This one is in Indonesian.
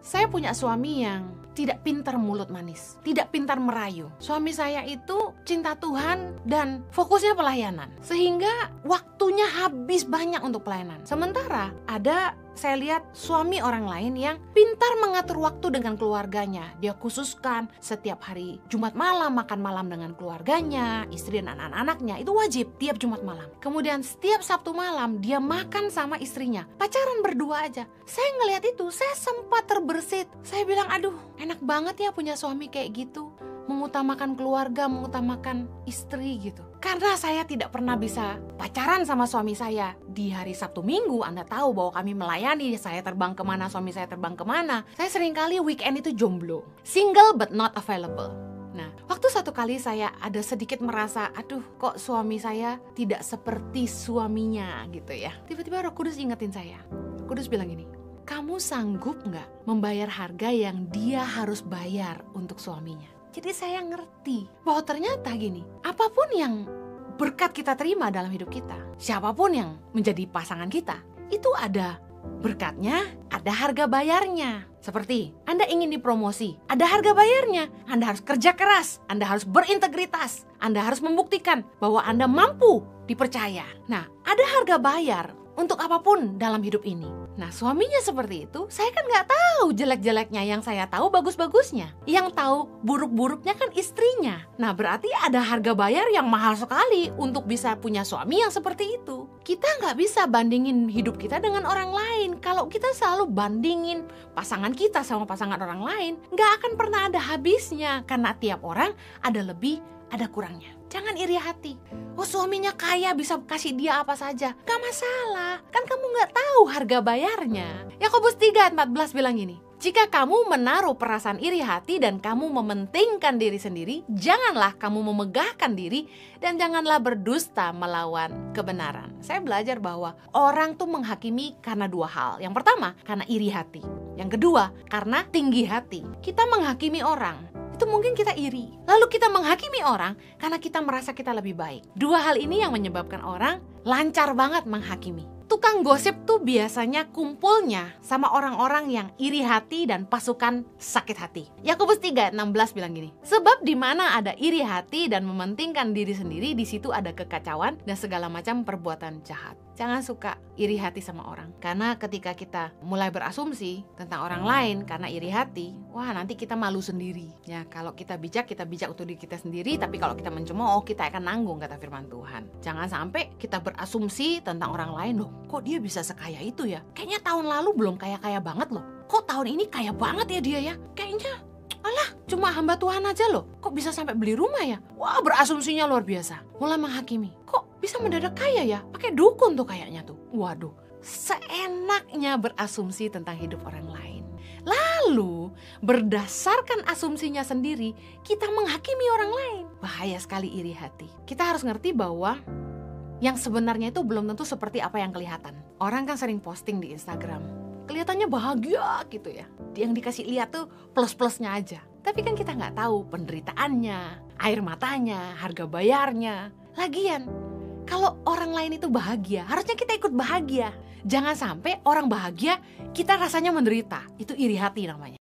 Saya punya suami yang tidak pintar mulut manis, tidak pintar merayu. Suami saya itu cinta Tuhan dan fokusnya pelayanan, sehingga waktunya habis banyak untuk pelayanan. Sementara saya lihat suami orang lain yang pintar mengatur waktu dengan keluarganya. Dia khususkan setiap hari Jumat malam makan malam dengan keluarganya, istri dan anak-anaknya. Itu wajib tiap Jumat malam. Kemudian setiap Sabtu malam dia makan sama istrinya. Pacaran berdua aja. Saya ngelihat itu, saya sempat terbersit. Saya bilang, aduh, enak banget ya punya suami kayak gitu. Mengutamakan keluarga, mengutamakan istri gitu. Karena saya tidak pernah bisa pacaran sama suami saya di hari Sabtu Minggu. Anda tahu bahwa kami melayani, saya terbang kemana, suami saya terbang kemana. Saya seringkali weekend itu jomblo, single but not available. Nah, waktu satu kali saya ada sedikit merasa, aduh kok suami saya tidak seperti suaminya gitu ya. Tiba-tiba Roh Kudus ingetin saya. Roh Kudus bilang gini, kamu sanggup gak membayar harga yang dia harus bayar untuk suaminya? Jadi saya ngerti bahwa ternyata gini, apapun yang berkat kita terima dalam hidup kita, siapapun yang menjadi pasangan kita, itu ada berkatnya, ada harga bayarnya. Seperti Anda ingin dipromosi, ada harga bayarnya. Anda harus kerja keras, Anda harus berintegritas, Anda harus membuktikan bahwa Anda mampu dipercaya. Nah, ada harga bayar untuk apapun dalam hidup ini. Nah, suaminya seperti itu, saya kan gak tahu jelek-jeleknya. Yang saya tahu bagus-bagusnya. Yang tahu buruk-buruknya kan istrinya. Nah, berarti ada harga bayar yang mahal sekali untuk bisa punya suami yang seperti itu. Kita gak bisa bandingin hidup kita dengan orang lain. Kalau kita selalu bandingin pasangan kita sama pasangan orang lain, gak akan pernah ada habisnya. Karena tiap orang ada lebih, ada kurangnya. Jangan iri hati. Oh, suaminya kaya bisa kasih dia apa saja. Gak masalah. Kan kamu gak tahu harga bayarnya. Yakobus 3 ayat 14 bilang gini. Jika kamu menaruh perasaan iri hati dan kamu mementingkan diri sendiri, janganlah kamu memegahkan diri dan janganlah berdusta melawan kebenaran. Saya belajar bahwa orang tuh menghakimi karena dua hal. Yang pertama, karena iri hati. Yang kedua, karena tinggi hati. Kita menghakimi orang, itu mungkin kita iri. Lalu kita menghakimi orang karena kita merasa kita lebih baik. Dua hal ini yang menyebabkan orang lancar banget menghakimi. Tukang gosip tuh biasanya kumpulnya sama orang-orang yang iri hati dan pasukan sakit hati. Yakobus 3 ayat 16 bilang gini. Sebab di mana ada iri hati dan mementingkan diri sendiri, di situ ada kekacauan dan segala macam perbuatan jahat. Jangan suka iri hati sama orang. Karena ketika kita mulai berasumsi tentang orang lain karena iri hati, wah nanti kita malu sendiri. Ya, kalau kita bijak untuk diri kita sendiri, tapi kalau kita mencemooh, kita akan nanggung, kata firman Tuhan. Jangan sampai kita berasumsi tentang orang lain, loh, kok dia bisa sekaya itu ya? Kayaknya tahun lalu belum kaya-kaya banget loh. Kok tahun ini kaya banget ya dia ya? Kayaknya, alah, cuma hamba Tuhan aja loh. Kok bisa sampai beli rumah ya? Wah, berasumsinya luar biasa. Mulai menghakimi. Kok bisa mendadak kaya ya? Pakai dukun tuh kayaknya tuh. Waduh, seenaknya berasumsi tentang hidup orang lain. Lalu, berdasarkan asumsinya sendiri, kita menghakimi orang lain. Bahaya sekali iri hati. Kita harus ngerti bahwa yang sebenarnya itu belum tentu seperti apa yang kelihatan. Orang kan sering posting di Instagram, kelihatannya bahagia gitu ya. Yang dikasih lihat tuh plus-plusnya aja. Tapi kan kita nggak tahu penderitaannya, air matanya, harga bayarnya. Lagian, kalau orang lain itu bahagia, harusnya kita ikut bahagia. Jangan sampai orang bahagia, kita rasanya menderita. Itu iri hati namanya.